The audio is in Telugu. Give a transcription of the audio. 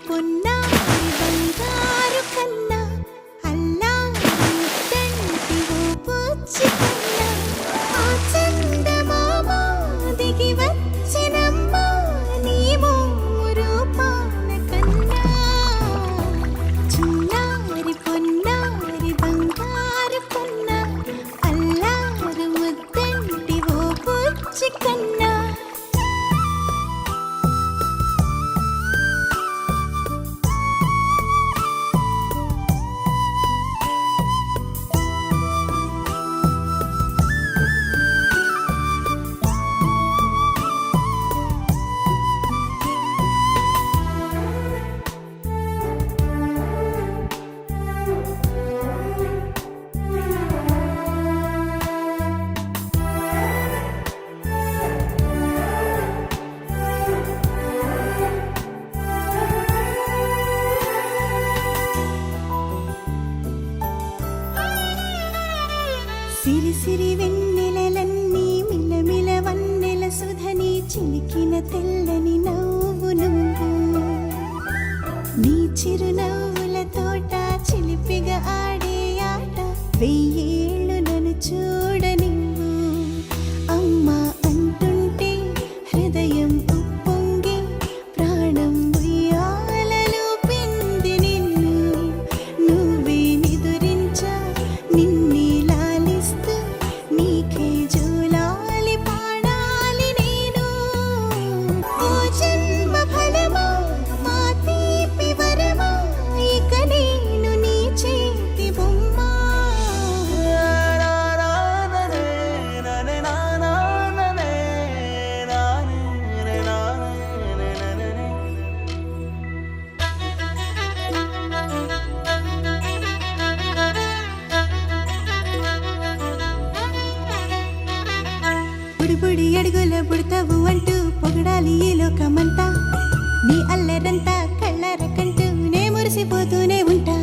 పొన్నారి బంగారు కన్నా అల్లారు ముద్దంటి ఓ బుజ్జి కన్నా ఆ చందమామ దిగి వచ్చినమ్మ నీ మోము రూపాన కన్నా చిన్నారి పొన్నారి బంగారు కన్నా అల్లారు ముద్దంటి ఓ బుజ్జి కన్నా సిరి సిరి వెన్నెలలన్నీ మిలమిల వన్నెల సుధని చిలికిన తెల్లని నవ్వు నువ్వు నీ చిరునవ్వుల తోట చిలిపిగా ఆడే ఆట వెయ్యేళ్ళు నన్ను చూడనివ్వు అమ్మా అంటుంటే హృదయం ఉప్పొంగి ప్రాణం ఉయ్యాలలో పిండి నిన్ను నువ్వే నిదురించా నిన్నే నీకే జూలాలి పాడాలి నేను ఓ జన్మ ఫలమా మా తీపి వరమా ఇక నేను నీ చేతి బొమ్మ బుడి అడుగుల బుడతావు అంటూ పొగడాలి ఈ లోకమంతా నీ అల్లరంతా కళ్ళారకంటూ నే మురిసిపోతూనే ఉంటా